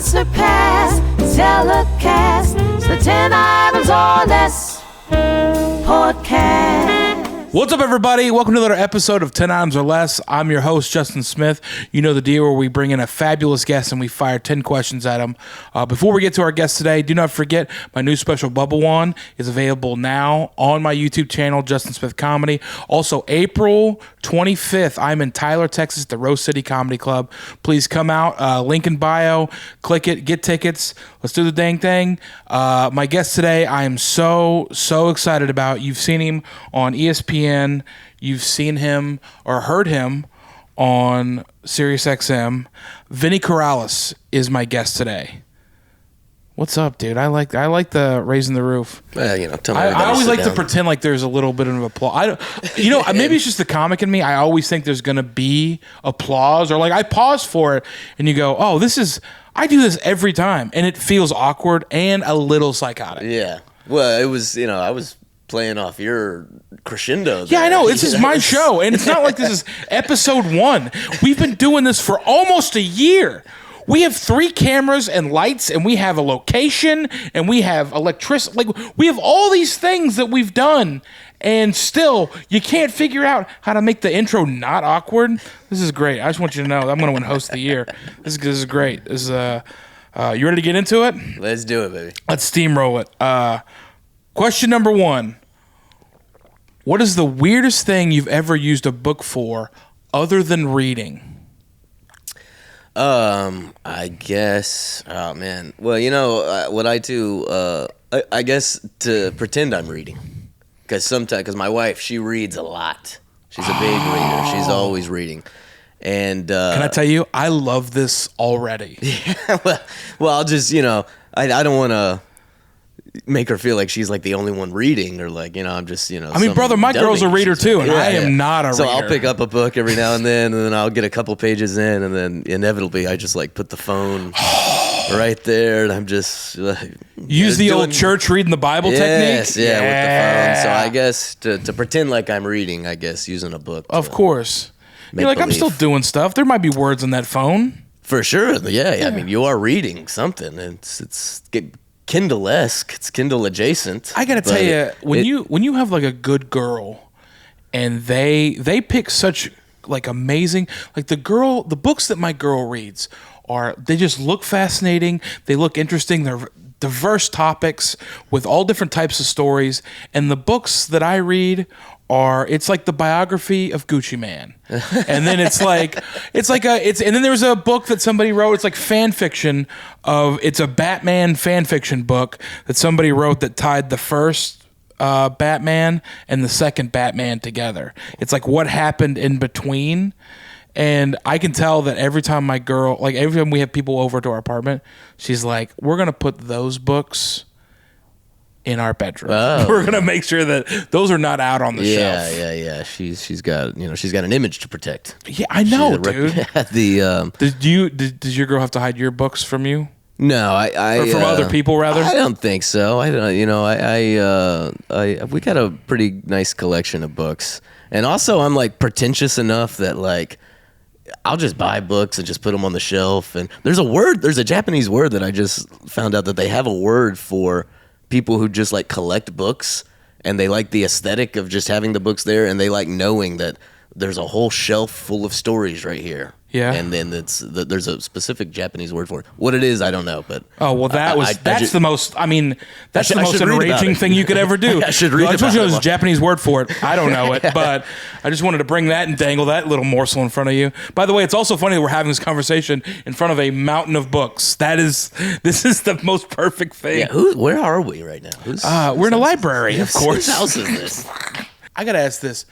surpass, telecast, it's the 10 items or less podcast. What's up, everybody? Welcome to another episode of 10 Items or Less. I'm your host, Justin Smith. You know the deal where we bring in a fabulous guest and we fire 10 questions at him. Before we get to our guest today, do not forget my new special Bubble Wand is available now on my YouTube channel, Justin Smith Comedy. Also, April 25th, I'm in Tyler, Texas, at the Rose City Comedy Club. Please come out. Link in bio. Click it. Get tickets. Let's do the dang thing. My guest today, I am so excited about. You've seen him on ESPN. You've seen him or heard him on SiriusXM. Vinny Corrales is my guest today. What's up, dude? I like the raising the roof. Well, you know, tell me. I always like to pretend like there's a little bit of applause. Maybe it's just the comic in me. I always think there's gonna be applause, or like I pause for it, and you go, "Oh, this is." I do this every time, and it feels awkward and a little psychotic. Yeah. Well, it was. You know, I was playing off your crescendo there. Yeah, I know. This is my show, and it's not like this is episode 1. We've been doing this for almost a year. We have 3 cameras and lights, and we have a location, and we have electricity. Like, we have all these things that we've done, and still, you can't figure out how to make the intro not awkward. This is great. I just want you to know I'm going to win Host of the Year. This is great. This is you ready to get into it? Let's do it, baby. Let's steamroll it. Question number 1. What is the weirdest thing you've ever used a book for other than reading? I guess, oh man. Well, you know, what I do, I guess to pretend I'm reading. Because my wife, she reads a lot. She's a big reader. She's always reading. And can I tell you, I love this already. Yeah, well, I'll just, you know, I don't want to make her feel like she's like the only one reading, or like, you know, I'm just, you know. I mean, brother, my girl's a reader too, and I am not a reader. So I'll pick up a book every now and then I'll get a couple pages in, and then inevitably I just like put the phone right there, and I'm just use the old church reading the Bible technique. With the phone. So I guess to pretend like I'm reading, I guess using a book. Of course, you're like, I'm still doing stuff. There might be words in that phone. For sure, yeah. I mean, you are reading something. It's Kindle-esque. It's Kindle adjacent. I gotta tell you, when you have like a good girl, and they pick such like amazing, like the books that my girl reads they just look fascinating. They look interesting. They're diverse topics with all different types of stories. And the books that I read it's like the biography of Gucci Man. And then and then there's a book that somebody wrote. It's like fan fiction it's a Batman fan fiction book that somebody wrote that tied the first Batman and the second Batman together. It's like what happened in between. And I can tell that every time my girl, like every time we have people over to our apartment, she's like, we're going to put those books in our bedroom. Oh. We're going to make sure that those are not out on the shelf. Yeah. She's got an image to protect. Yeah, I know, dude. Does your girl have to hide your books from you? No, or from other people, rather. I don't think so. I don't. You know, we got a pretty nice collection of books, and also I'm like pretentious enough that like I'll just buy books and just put them on the shelf. And there's a Japanese word that I just found out that they have a word for people who just like collect books, and they like the aesthetic of just having the books there, and they like knowing that there's a whole shelf full of stories right here. Yeah. And then there's a specific Japanese word for it. What it is, I don't know. But that's the most enraging thing you could ever do. I should read I suppose about there's a Japanese word for it. I don't know it, but I just wanted to bring that and dangle that little morsel in front of you. By the way, it's also funny that we're having this conversation in front of a mountain of books. This is the most perfect thing. Yeah. Where are we right now? We're in a library, of course. Whose house is this? I got to ask this.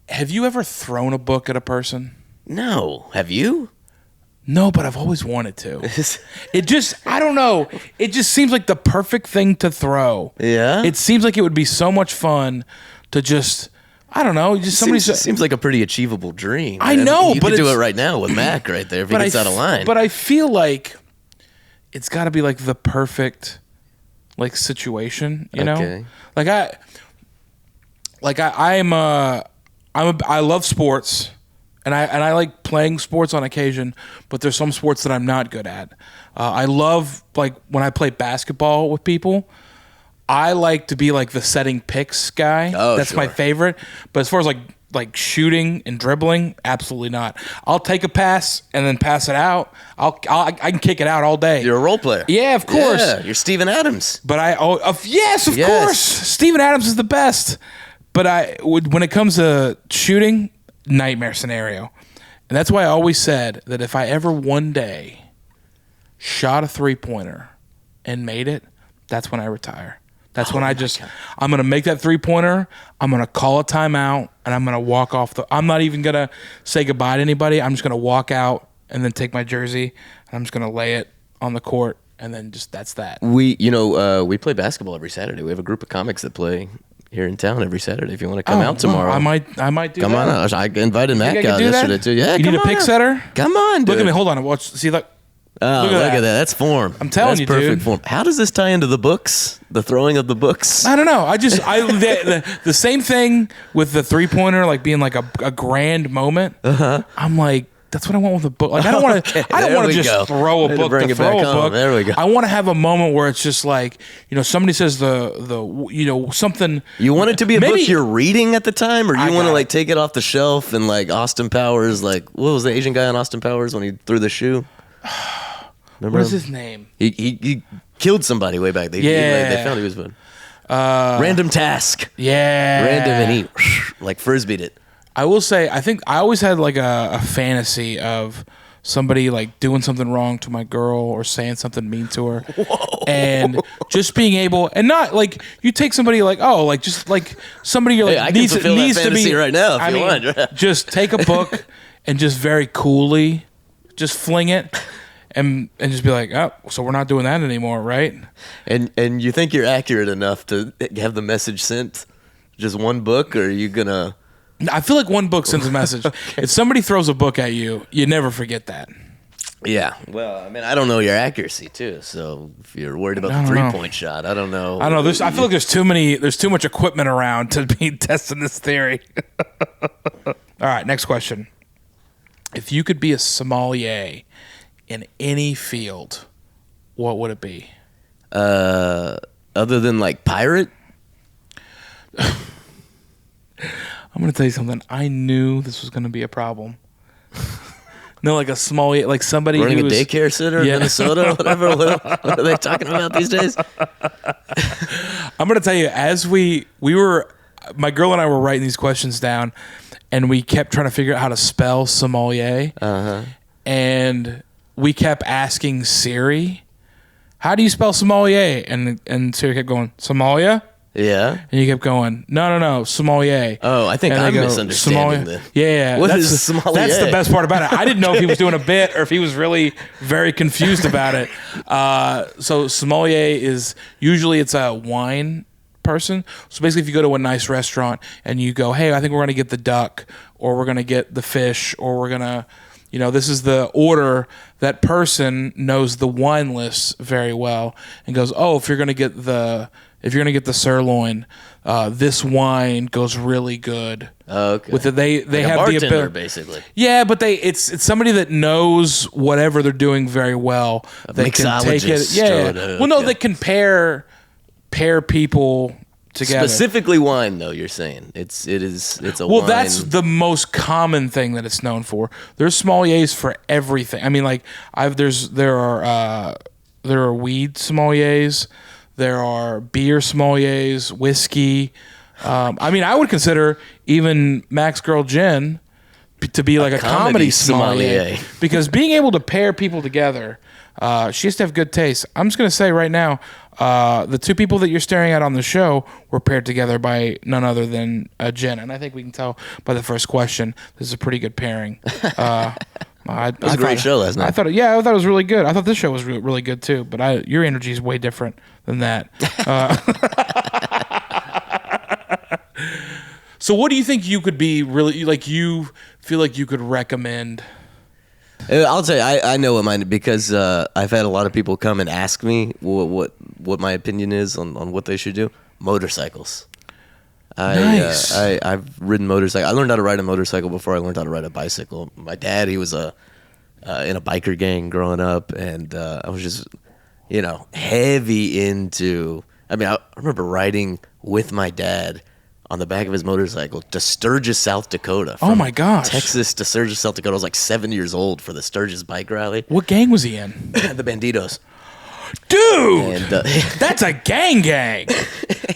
Have you ever thrown a book at a person? No. Have you? No, but I've always wanted to. I don't know. It just seems like the perfect thing to throw. Yeah? It seems like it would be so much fun to just, I don't know. Just somebody seems like a pretty achievable dream. I know, you but could do it right now with Mac right there if he gets out of line. But I feel like it's got to be like the perfect like situation, you know? Okay. I love sports. And I like playing sports on occasion, but there's some sports that I'm not good at. I love, like, when I play basketball with people, I like to be like the setting picks guy. Oh, That's my sure. favorite. But as far as like shooting and dribbling, absolutely not. I'll take a pass and then pass it out. I can kick it out all day. You're a role player. Yeah, of course. Yeah, you're Steven Adams. But yes, of course. Steven Adams is the best. But when it comes to shooting, nightmare scenario. And that's why I always said that if I ever one day shot a 3-pointer and made it, that's when I retire. That's when I'm going to make that 3-pointer, I'm going to call a timeout, and I'm going to walk off I'm not even going to say goodbye to anybody. I'm just going to walk out and then take my jersey, and I'm just going to lay it on the court, and then that's that. We play basketball every Saturday. We have a group of comics that play here in town every Saturday. If you want to come out tomorrow, I might do come that. on out. I invited Matt out yesterday too. Yeah, you need a pick setter. Come on, dude. Look at me. Hold on. Watch. See, look. Oh, look at that. That's form. I'm telling That's you, perfect dude. form. How does this tie into the books? The throwing of the books? I don't know. The same thing with the 3-pointer, like being like a grand moment. I'm like, that's what I want with a book. Like, I don't want to. I don't want to just throw a book to throw a book. There we go. I want to have a moment where it's just like, somebody says something. You want it to be a book you're reading at the time, or you want to like take it off the shelf and like Austin Powers, like what was the Asian guy on Austin Powers when he threw the shoe? Remember What is his name? He killed somebody way back. They found he was fun. Random task. Yeah. Random, and he like frisbeed it. I will say, I think I always had like a fantasy of somebody like doing something wrong to my girl or saying something mean to her. Whoa. And just being able, and not like you take somebody like, just like somebody you're like, needs to be right now if you want. Just take a book and just very coolly just fling it. And just be like, oh, so we're not doing that anymore, right? And you think you're accurate enough to have the message sent? Just one book, or are you gonna? I feel like one book sends a message. Okay. If somebody throws a book at you, you never forget that. Yeah. Well, I mean, I don't know your accuracy too. So if you're worried about the 3-point shot, I don't know. I don't know. I feel like there's too much equipment around to be testing this theory. All right, next question. If you could be a sommelier in any field, what would it be? Other than like pirate? I'm going to tell you something. I knew this was going to be a problem. No, like a sommelier, like somebody running who was a daycare center in Minnesota, whatever. What are they talking about these days? I'm going to tell you, as we were, my girl and I were writing these questions down, and we kept trying to figure out how to spell sommelier. And we kept asking Siri, how do you spell sommelier? And Siri kept going, Somalia? Yeah. And you kept going, no, sommelier. Oh, I think I'm misunderstanding this. Yeah. What is sommelier? That's the best part about it. I didn't know if he was doing a bit or if he was really very confused about it. So sommelier is, usually it's a wine person. So basically, if you go to a nice restaurant and you go, hey, I think we're going to get the duck, or we're going to get the fish, or we're going to, this is the order, that person knows the wine lists very well and goes, oh, if you're going to get the sirloin, this wine goes really good. Okay. With it, they like have a bartender, the ability, basically. Yeah, but it's somebody that knows whatever they're doing very well. They can take it. Yeah. Well, no, they can pair people together. Specifically wine, though. You're saying it's a well, wine. that's the most common thing that it's known for. There's sommeliers for everything. I mean, like there are weed sommeliers. There are beer sommeliers, whiskey. I mean, I would consider even Max Girl Jen to be like a comedy sommelier. Because being able to pair people together, she has to have good taste. I'm just going to say right now, the two people that you're staring at on the show were paired together by none other than Jen. And I think we can tell by the first question, this is a pretty good pairing. It was a great show last night. I thought it was really good. I thought this show was really good too, but your energy is way different than that. So what do you think you could be really, like, you feel like you could recommend? I'll tell you, I know what mine, because I've had a lot of people come and ask me what my opinion is on what they should do. Motorcycles. Nice. I've ridden motorcycle. I learned how to ride a motorcycle before I learned how to ride a bicycle. My dad, he was in a biker gang growing up, and I was just, heavy into. I mean, I remember riding with my dad on the back of his motorcycle to Sturgis, South Dakota. Oh my gosh! Texas to Sturgis, South Dakota. I was like 7 years old for the Sturgis bike rally. What gang was he in? The Banditos. Dude, And, that's a gang.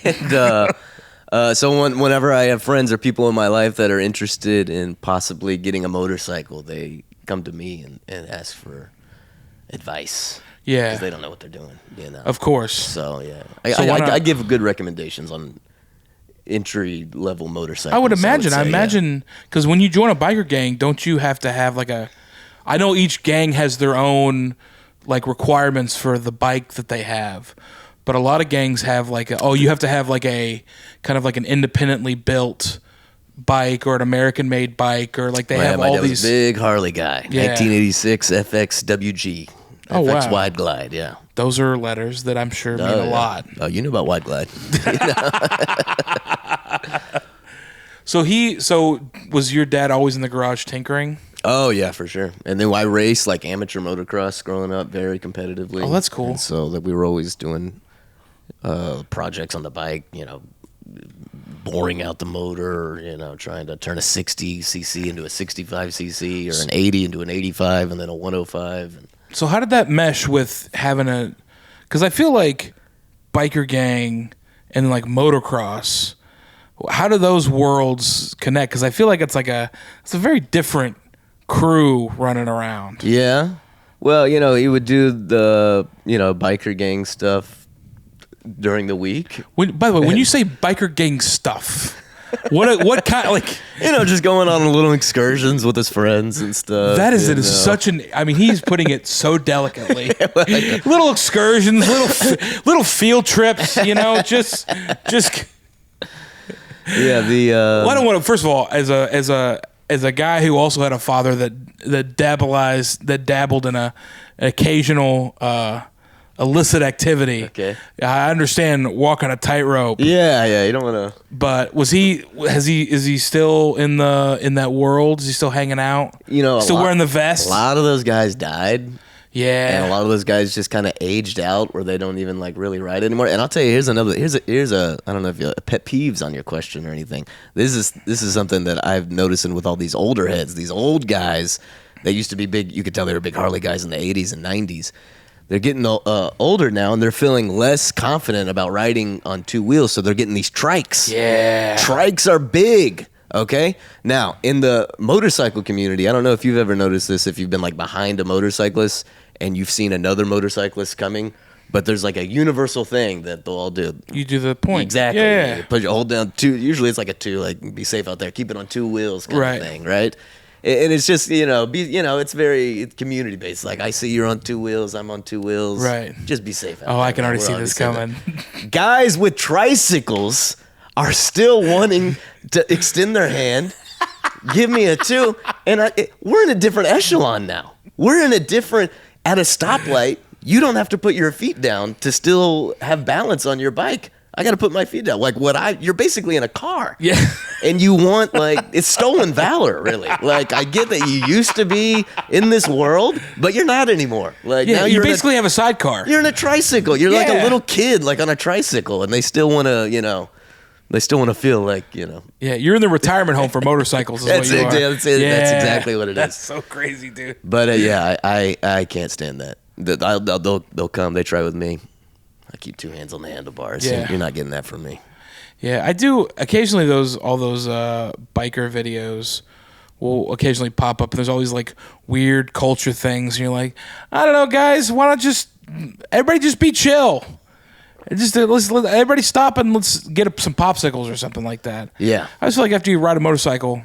And so whenever I have friends or people in my life that are interested in possibly getting a motorcycle, they come to me and ask for advice. Yeah, because they don't know what they're doing. Of course. So yeah, So I give good recommendations on entry level motorcycles. I would imagine. say, I imagine because when you join a biker gang, don't you have to have like a? I know each gang has their own like requirements for the bike that they have, but a lot of gangs have like you have to have like a kind of like an independently built bike or an American made bike or like they have my all dad was these a big Harley guy. Yeah. 1986 FX WG. Oh, FX wow. Wide Glide, yeah. Those are letters that I'm sure mean a lot. Oh, you knew about Wide Glide. So was your dad always in the garage tinkering? Oh, yeah, for sure. And then I raced like amateur motocross growing up very competitively. Oh, that's cool. And so that we were always doing projects on the bike, boring out the motor, trying to turn a 60cc into a 65cc or an 80 into an 85 and then a 105. So how did that mesh with having because I feel like biker gang and like motocross, how do those worlds connect? Because I feel like it's a very different crew running around. Yeah. Well, he would do the, biker gang stuff during the week. By the way, when you say biker gang stuff, what kind of like just going on little excursions with his friends and stuff. that is such an. I mean, he's putting it so delicately. Little excursions, little field trips. Just. Yeah. Well, I don't want to. First of all, as a guy who also had a father that dabbled in an occasional illicit activity. Okay. I understand walking a tightrope. Yeah. You don't want to. But is he still in that world? Is he still hanging out? Still wearing the vest? A lot of those guys died. Yeah. And a lot of those guys just kind of aged out where they don't even like really ride anymore. And I'll tell you, here's a I don't know if you pet peeves on your question or anything. This is something that I've noticed with all these older heads, these old guys. They used to be big. You could tell they were big Harley guys in the 80s and 90s. They're getting older now, and they're feeling less confident about riding on two wheels, so they're getting these trikes. Yeah. Trikes are big, okay? Now, in the motorcycle community, I don't know if you've ever noticed this, if you've been like behind a motorcyclist and you've seen another motorcyclist coming, but there's like a universal thing that they'll all do. You do the point. Exactly. Yeah. You put your hold down two, usually it's like a two, like be safe out there, keep it on two wheels kind of thing, right? And it's just, it's very community based. Like, I see you're on two wheels, I'm on two wheels. Right. Just be safe out Oh, there. I can already We're see on this the same coming. thing. Guys with tricycles are still wanting to extend their hand, give me a two, and we're in a different echelon now. We're in a different, at a stoplight, you don't have to put your feet down to still have balance on your bike. I got to put my feet down. Like you're basically in a car. Yeah. And you want it's stolen valor, really. Like, I get that you used to be in this world, but you're not anymore. Like, Yeah, now you basically have a sidecar. you're in a tricycle. You're like a Yeah. little kid, like on a tricycle, and they still want to, they still want to feel like, Yeah, you're in the retirement home for motorcycles. Is That's what you it, are. yeah, that's it. That's exactly what it That's is. so crazy, dude. But I can't stand that. They'll come. They try with me. I keep two hands on the handlebars. Yeah. You're not getting that from me. Yeah, I do occasionally. All those biker videos will occasionally pop up. There's always like weird culture things, and you're like, I don't know, guys. Why not everybody just be chill? Let's let everybody stop and let's get some popsicles or something like that. Yeah. I just feel like after you ride a motorcycle.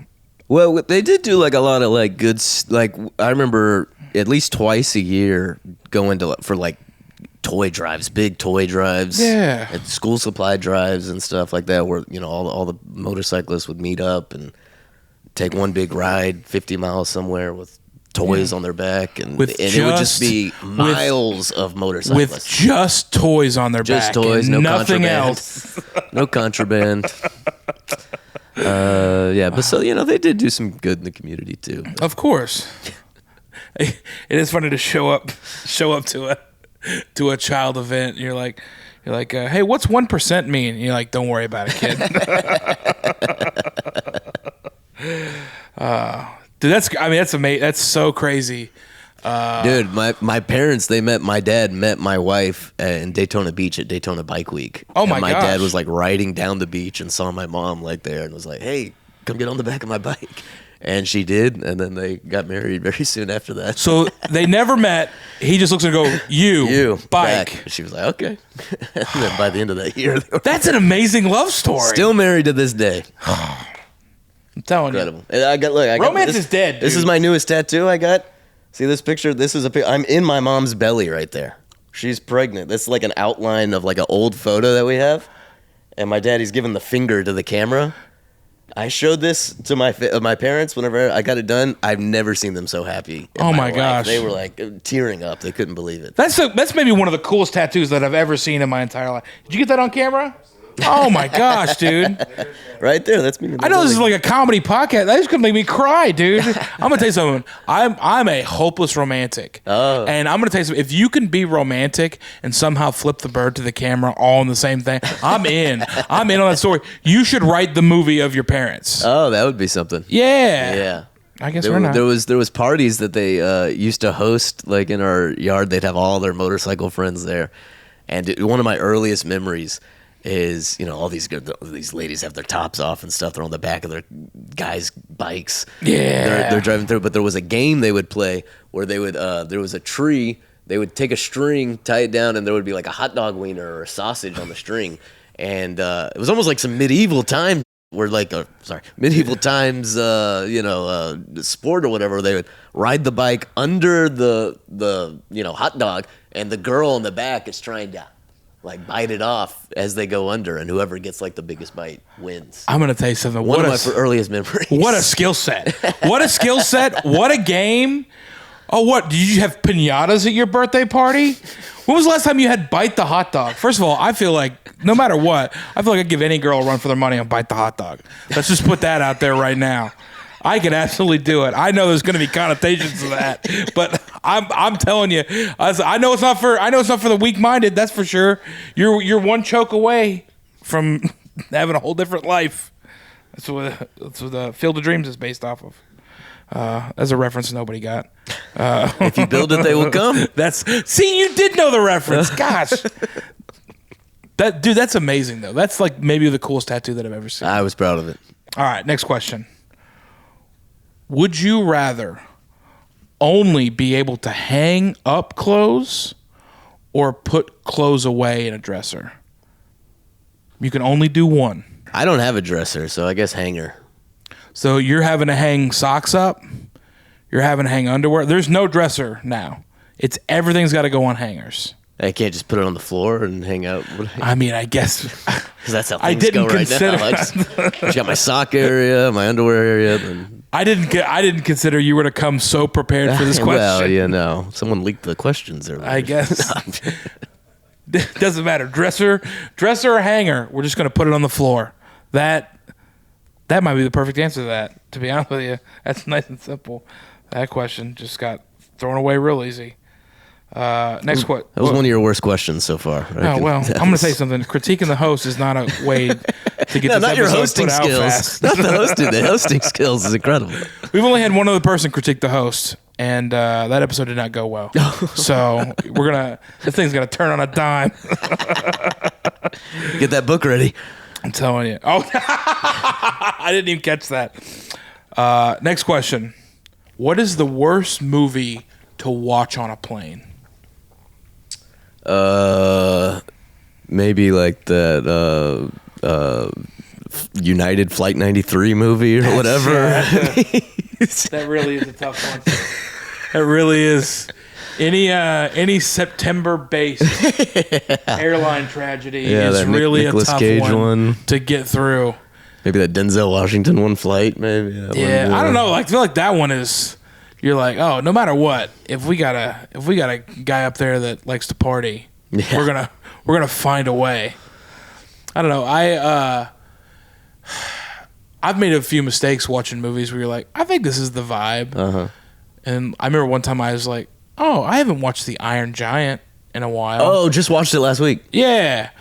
Well, they did do like a lot of like good. Like, I remember at least twice a year going for like toy drives, big toy drives, Yeah. at school supply drives and stuff like that, where all the motorcyclists would meet up and take one big ride 50 miles somewhere with toys on their back, and it would just be miles of motorcyclists with just toys on their just back, toys, and no nothing contraband. else. No contraband. Yeah, but so they did do some good in the community too. Of course. It is funny to show up to a child event. And you're like, hey, what's 1% mean? And you're like, don't worry about it, kid. Dude, that's amazing. That's so crazy. Dude, my parents, my dad met my wife in Daytona Beach at Daytona Bike Week. Oh my my gosh. dad was like riding down the beach and saw my mom like there and was like, hey, come get on the back of my bike. And she did, and then they got married very soon after that. So they never met. He just looks and go, you bike. Back. She was like, okay. And then by the end of that year, they were That's an amazing love story. still married to this day. I'm telling Incredible. you. And I got Romance is dead, This dude. is my newest tattoo I got. See this picture? This is I'm in my mom's belly right there. She's pregnant. That's like an outline of like an old photo that we have. And my daddy's giving the finger to the camera. I showed this to my parents whenever I got it done. I've never seen them so happy. Oh my life. gosh. They were like tearing up. They couldn't believe it. That's maybe one of the coolest tattoos that I've ever seen in my entire life. Did you get that on camera? Oh my gosh, dude. Right there. That's me. I know this is like a comedy podcast. That just gonna make me cry, dude. I'm gonna tell you something. I'm a hopeless romantic. Oh. And I'm gonna tell you something. If you can be romantic and somehow flip the bird to the camera all in the same thing, I'm in. I'm in on that story. You should write the movie of your parents. Oh, that would be something. Yeah. Yeah. I guess we're not. There was parties that they used to host like in our yard. They'd have all their motorcycle friends there, and one of my earliest memories is all these ladies have their tops off and stuff. They're on the back of their guys' bikes. Yeah, they're driving through. But there was a game they would play where they would there was a tree. They would take a string, tie it down, and there would be like a hot dog wiener or a sausage on the string, and it was almost like some medieval time. Where medieval times, sport or whatever. They would ride the bike under the hot dog, and the girl in the back is trying to like bite it off as they go under, and whoever gets like the biggest bite wins. I'm gonna tell you something. One of my earliest memories. What a skill set! What a skill set! What a game! Oh, what? Did you have piñatas at your birthday party? When was the last time you had Bite the Hot Dog? First of all, I feel like no matter what, I feel like I'd give any girl a run for their money on Bite the Hot Dog. Let's just put that out there right now. I could absolutely do it. I know there's going to be connotations to that, but I'm telling you, I know it's not for the weak-minded. That's for sure. You're one choke away from having a whole different life. That's what Field of Dreams is based off of. As a reference nobody got. If you build it, they will come. See, you did know the reference. Gosh. That's amazing though. That's like maybe the coolest tattoo that I've ever seen. I was proud of it. All right, next question. Would you rather only be able to hang up clothes or put clothes away in a dresser? You can only do one. I don't have a dresser, so I guess hanger. So you're having to hang socks up. You're having to hang underwear. There's no dresser now. Everything's got to go on hangers. I can't just put it on the floor and hang out. I mean, I guess Because that's how I things didn't go right consider. now. I just got my sock area, my underwear area. Then I didn't consider you were to come so prepared for this question. Well, someone leaked the questions earlier. I guess. Doesn't matter. Dresser or hanger. We're just going to put it on the floor. That might be the perfect answer to that. To be honest with you, that's nice and simple. That question just got thrown away real easy. Next question. That was one of your worst questions so far. Oh, well, I'm going to say something. Critiquing the host is not a way to get No, this not your episode hosting put out skills. fast. Not the hosting. The hosting skills is incredible. We've only had one other person critique the host, and that episode did not go well. So this thing's going to turn on a dime. Get that book ready. I'm telling you. Oh, I didn't even catch that. Next question. What is the worst movie to watch on a plane? Maybe like that United Flight 93 movie or whatever. That really is a tough one. That really is. Any September-based airline tragedy is really a tough Cage one to get through. Maybe that Denzel Washington one flight, maybe. Yeah, I don't know. I feel like that one is. You're like, oh, no matter what, if we got a guy up there that likes to party, we're gonna find a way. I don't know. I've made a few mistakes watching movies where you're like, I think this is the vibe. And I remember one time I was like, oh, I haven't watched The Iron Giant in a while. Oh, just watched it last week. Yeah.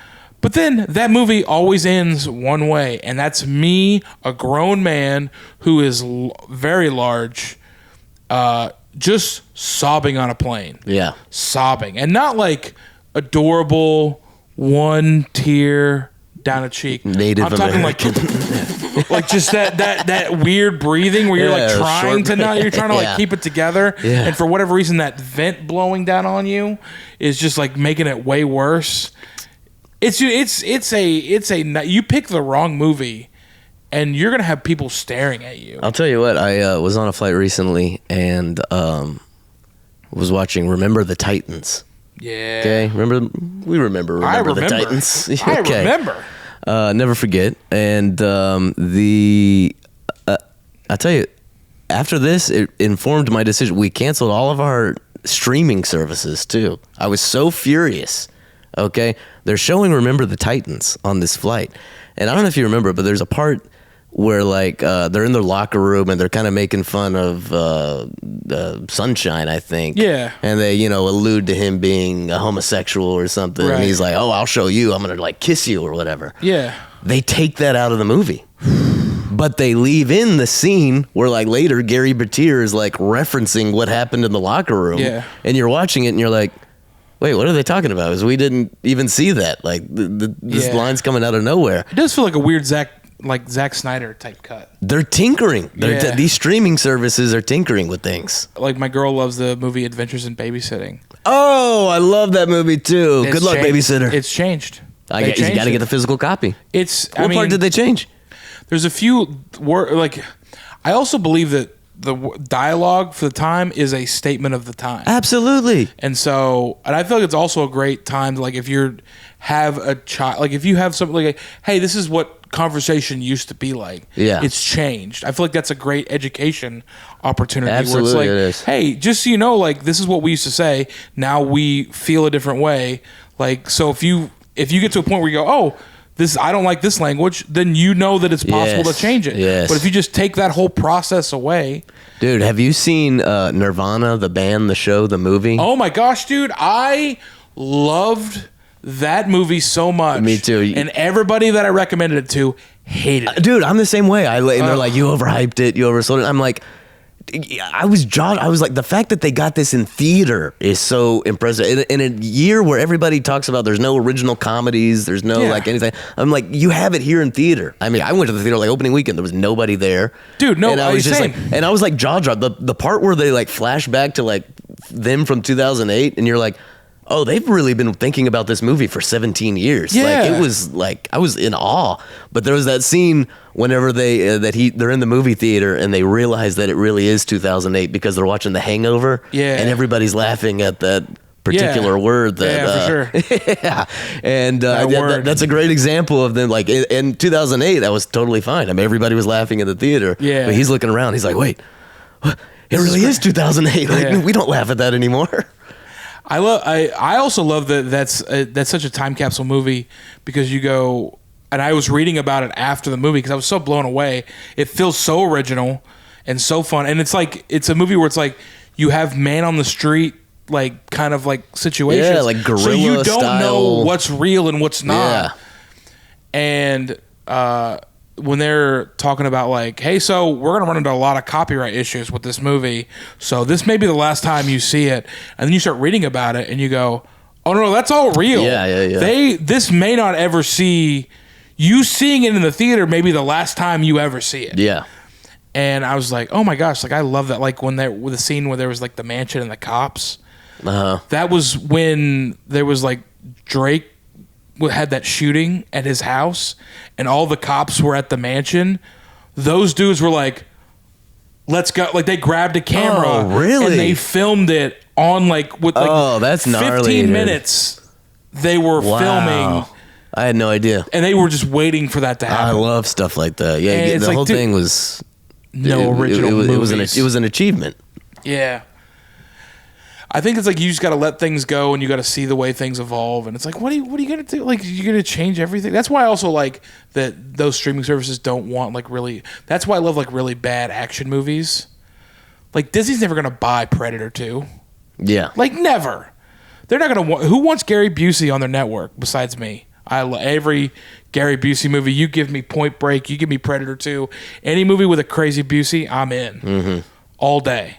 But then that movie always ends one way, and that's me, a grown man who is very large, just sobbing on a plane. Yeah. Sobbing. And not like adorable, one tear down a cheek. Native I'm American. talking like just that weird breathing where you're like trying to keep it together. Yeah. And for whatever reason, that vent blowing down on you is just like making it way worse. It's a you pick the wrong movie and you're gonna have people staring at you. I'll tell you what, I was on a flight recently and was watching Remember the Titans. Yeah. Okay, we remember the Titans. Okay. I remember. Never forget. And I tell you, after this, it informed my decision. We canceled all of our streaming services too. I was so furious. Okay, they're showing Remember the Titans on this flight, and I don't know if you remember, but there's a part where like they're in their locker room and they're kind of making fun of Sunshine, I think. Yeah. And they, allude to him being a homosexual or something. Right. And he's like, "Oh, I'll show you. I'm gonna like kiss you or whatever." Yeah. They take that out of the movie. But they leave in the scene where, like, later Gary Bertier is like referencing what happened in the locker room. Yeah. And you're watching it and you're like, wait, what are they talking about? Because we didn't even see that. Like, this line's coming out of nowhere. It does feel like a weird Zack Snyder type cut. They're tinkering. These streaming services are tinkering with things. Like, my girl loves the movie Adventures in Babysitting. Oh, I love that movie too. Good luck, babysitter. It's changed. You got to get the physical copy. What part did they change? There's a few like. I also believe that the dialogue for the time is a statement of the time. Absolutely. And I feel like it's also a great time to, like, if you have a child, like if you have something like, hey, this is what conversation used to be like. Yeah. It's changed. I feel like that's a great education opportunity. Absolutely, where it it's is. like, hey, just so you know, like, this is what we used to say. Now we feel a different way. Like, so if you get to a point where you go, oh, I don't like this language, then you know that it's possible to change it. Yes. But if you just take that whole process away. Dude, have you seen Nirvana, the band, the show, the movie? Oh my gosh, dude. I loved that movie so much. Me too. And everybody that I recommended it to hated it. Dude, I'm the same way. And they're like, you overhyped it, you oversold it. I'm like, I was like, the fact that they got this in theater is so impressive. In a year where everybody talks about there's no original comedies, there's no like anything. I'm like, you have it here in theater. I mean, I went to the theater like opening weekend. There was nobody there. Dude, no, and I was just same. like, and I was like jaw dropped. The part where they like flash back to like them from 2008, and you're like, oh, they've really been thinking about this movie for 17 years. Yeah. Like, it was like, I was in awe. But there was that scene whenever they're in the movie theater and they realize that it really is 2008 because they're watching The Hangover. Yeah. And everybody's laughing at that particular word. For sure. Yeah. And word. that's a great example of them. Like, in 2008, that was totally fine. I mean, everybody was laughing in the theater. Yeah. But he's looking around. He's like, wait, it really is 2008. Like, we don't laugh at that anymore. I also love that that's such a time capsule movie because you go, and I was reading about it after the movie because I was so blown away. It feels so original and so fun, and it's a movie where it's like you have man on the street like kind of like situations, yeah, like guerrilla so you don't style. know what's real and what's not, Yeah. and when they're talking about like, hey, so we're going to run into a lot of copyright issues with this movie, so this may be the last time you see it. And then you start reading about it and you go, oh no, that's all real. Yeah. This may not ever see you seeing it in the theater, maybe the last time you ever see it. Yeah. And I was like, oh my gosh, like I love that. Like with the scene where there was like the mansion and the cops. That was when there was like Drake had that shooting at his house and all the cops were at the mansion. Those dudes were like, let's go. Like they grabbed a camera. Oh, really? And they filmed it on like with like that's gnarly, 15 dude. minutes they were filming. I had no idea. And they were just waiting for that to happen. I love stuff like that. Yeah, And the like, whole dude, thing was original it was movies. it was an achievement. Yeah. I think it's like you just got to let things go and you got to see the way things evolve. And it's like, what are you going to do? Like, you're going to change everything. That's why I also like that those streaming services don't want like really. That's why I love like really bad action movies. Like Disney's never going to buy Predator 2. Yeah. Like never. They're not going to want. Who wants Gary Busey on their network besides me? I love every Gary Busey movie. You give me Point Break. You give me Predator 2. Any movie with a crazy Busey, I'm in all day.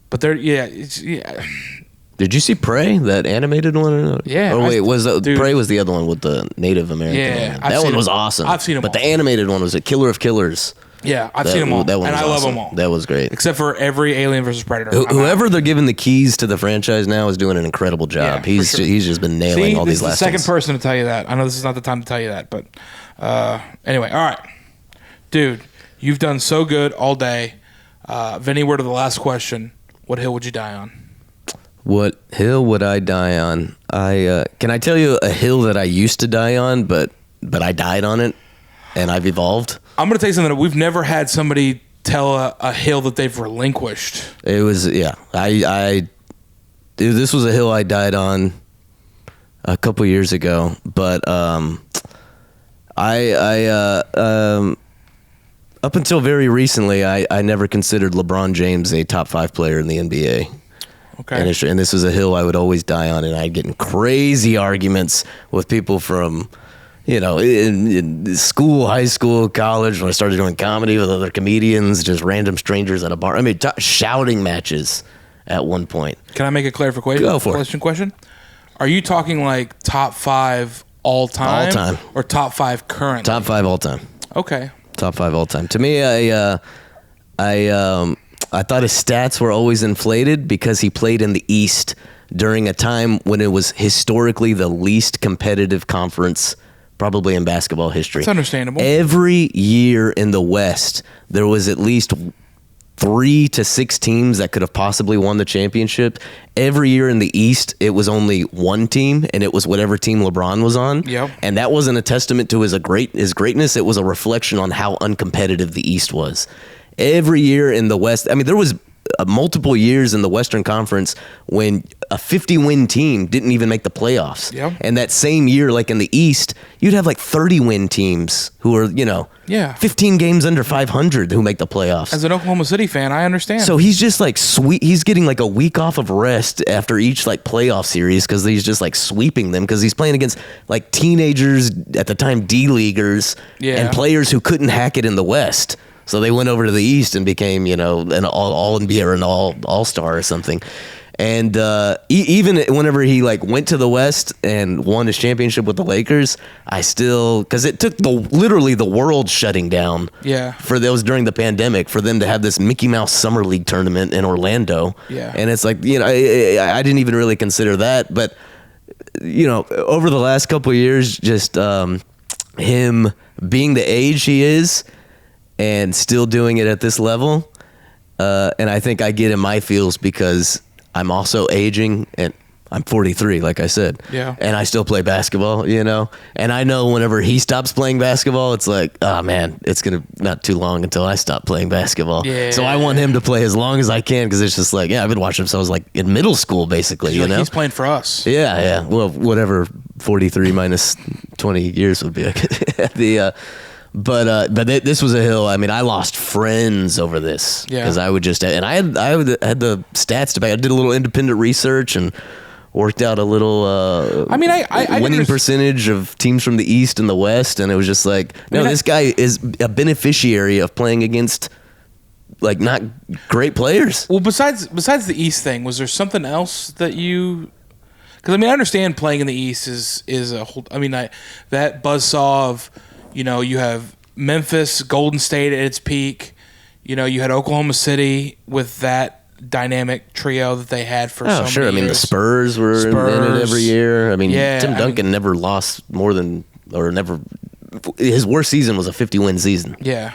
But they're Did you see Prey, that animated one? Or not? Yeah. Oh wait, Prey was the other one with the Native American? Yeah, one. That one was awesome. I've seen them but all. the animated one was a Killer of Killers. Yeah, I've seen them all, that one and was I love awesome. them all. That was great. Except for every Alien versus Predator. Whoever they're giving the keys to the franchise now is doing an incredible job. Yeah, he's just been nailing all these last. last The second ones. person to tell you that. I know this is not the time to tell you that, but anyway, all right, dude, you've done so good all day. Vinny, we're to the last question. What hill would you die on? What hill would I die on? Can I tell you a hill that I used to die on, but I died on it, and I've evolved? I'm going to tell you something that we've never had somebody tell a hill that they've relinquished. It was this was a hill I died on a couple years ago, but up until very recently, I never considered LeBron James a top 5 player in the NBA. Okay. And this was a hill I would always die on, and I'd get in crazy arguments with people from, in school, high school, college, when I started doing comedy with other comedians, just random strangers at a bar. I mean, shouting matches at one point. Can I make a clarification? Go for it. Question? Are you talking like top 5 all time? All time. Or top 5 currently? Top 5 all time. Okay. Top 5 all time. To me, I thought his stats were always inflated because he played in the East during a time when it was historically the least competitive conference probably in basketball history. It's understandable. Every year in the West, there was at least 3 to 6 teams that could have possibly won the championship. Every year in the East, it was only one team, and it was whatever team LeBron was on. Yep. And that wasn't a testament to his greatness. It was a reflection on how uncompetitive the East was. Every year in the West, I mean, there was multiple years in the Western Conference when a 50-win team didn't even make the playoffs. Yep. And that same year, like in the East, you'd have like 30-win teams who are, 15 games under 500 who make the playoffs. As an Oklahoma City fan, I understand. So he's just like he's getting like a week off of rest after each like playoff series because he's just like sweeping them because he's playing against like teenagers at the time, D-leaguers, and players who couldn't hack it in the West. So they went over to the East and became, an all-NBA or an all-star or something. And even whenever he like went to the West and won his championship with the Lakers, I still, because it took literally the world shutting down. Yeah. For those during the pandemic for them to have this Mickey Mouse Summer League tournament in Orlando. Yeah. And it's like, I didn't even really consider that, but over the last couple of years, just him being the age he is and still doing it at this level, and I think I get in my feels because I'm also aging, and I'm 43, like I said. Yeah. And I still play basketball, and I know whenever he stops playing basketball, it's like, oh man, it's gonna not too long until I stop playing basketball. Yeah. So I want him to play as long as I can because it's just like, I've been watching him since I was like in middle school, basically. He's playing for us. Yeah. Well, whatever 43 minus 20 years would be. But this was a hill. I mean, I lost friends over this because I would just, and I had the stats to back. I did a little independent research and worked out a little. I winning percentage of teams from the East and the West, and it was just like, no, this guy is a beneficiary of playing against like not great players. Well, besides the East thing, was there something else that you? Because I understand playing in the East is a whole. That buzzsaw of. You have Memphis, Golden State at its peak. You had Oklahoma City with that dynamic trio that they had for so many years. The Spurs were in it every year. Tim Duncan never lost more than, or never, his worst season was a 50-win season. Yeah.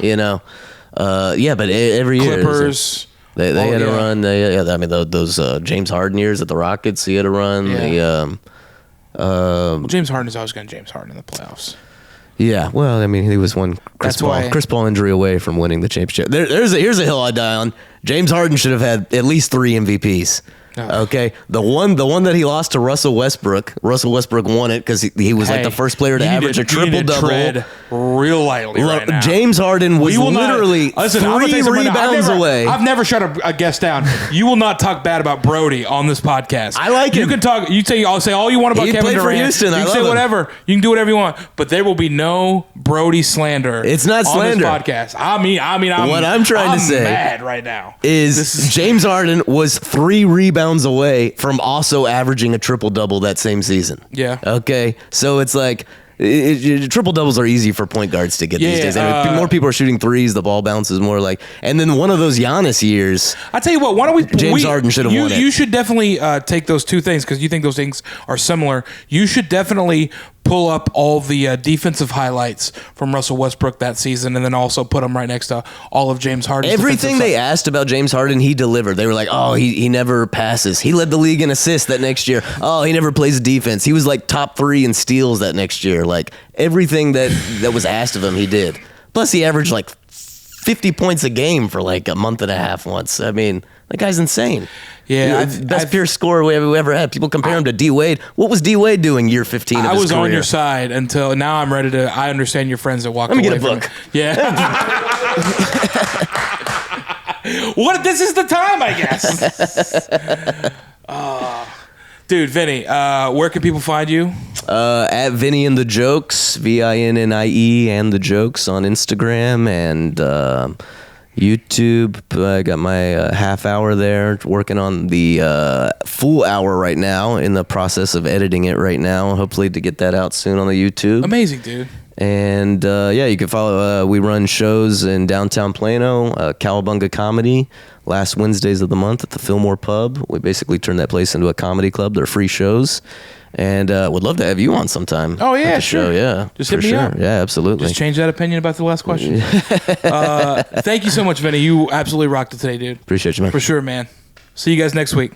But every year. Clippers. They had a run. Those James Harden years at the Rockets, he had a run. Yeah. James Harden is always going to James Harden in the playoffs. Yeah, well, he was one Chris Paul injury away from winning the championship. Here's a hill I die on. James Harden should have had at least 3 MVPs. Oh. Okay, the one that he lost to Russell Westbrook. Russell Westbrook won it because he was like the first player to average a triple double. Tread real lightly right now. James Harden was literally 3 rebounds away. I've never shut a guest down. You will not talk bad about Brody on this podcast. I like him. You can talk. I'll say all you want about He Kevin played for Durant. Houston. You I can say love him. whatever. You can do whatever you want, but there will be no Brody slander. It's not slander on this podcast. I mean, what I'm trying to say mad right now is James Harden was 3 rebounds away from also averaging a triple double that same season. Yeah. Okay, so it's like. Triple doubles are easy for point guards to get these days. I mean, more people are shooting threes. The ball bounces more like. And then one of those Giannis years. I tell you what. Why don't we? James Harden should have won it. You should definitely take those two things because you think those things are similar. You should definitely pull up all the defensive highlights from Russell Westbrook that season, and then also put them right next to all of James Harden. Everything they asked about James Harden, he delivered. They were like, "Oh, he never passes. He led the league in assists that next year. Oh, he never plays defense. He was like top 3 in steals that next year. Like everything that was asked of him, he did. Plus, he averaged like 50 points a game for like a month and a half once. I mean, that guy's insane." Yeah, best pure scorer we ever had. People compare him to D Wade. What was D Wade doing year 15 of his career? I was on your side until now. I'm ready to. I understand your friends that walk away. Let me get a book. Yeah. What? This is the time, I guess. Dude, Vinny, where can people find you? At Vinny and the Jokes, VINNIE and the Jokes on Instagram and YouTube. I got my half hour there, working on the full hour right now, in the process of editing it right now, hopefully to get that out soon on the YouTube. Amazing, dude. And you can follow, we run shows in downtown Plano, Cowabunga Comedy, last Wednesdays of the month at the Fillmore Pub. We basically turn that place into a comedy club. They're free shows. And would love to have you on sometime. Oh, yeah, at the sure. show, yeah. Just hit me up. Yeah, absolutely. Just change that opinion about the last question. Thank you so much, Vinny. You absolutely rocked it today, dude. Appreciate you, man. For sure, man. See you guys next week.